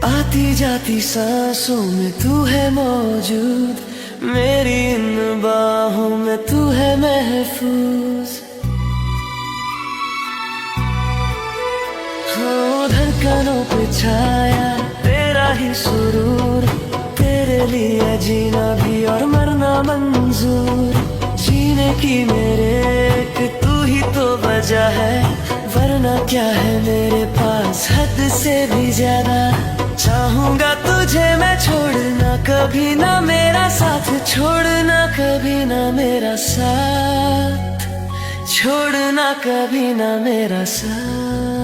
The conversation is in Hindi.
आती जाती सांसों में तू है मौजूद, मेरी इन बाहों में तू है महफूज। हाँ, धड़कनों पे छाया तेरा ही सुरूर, तेरे लिए जीना भी और मरना मंजूर। जीने की मेरे एक तू ही तो वजह है, वरना क्या है मेरे पास हद से भी ज्यादा। चाहूंगा तुझे मैं छोड़ना कभी ना मेरा साथ, छोड़ना कभी ना मेरा साथ, छोड़ना कभी ना मेरा साथ।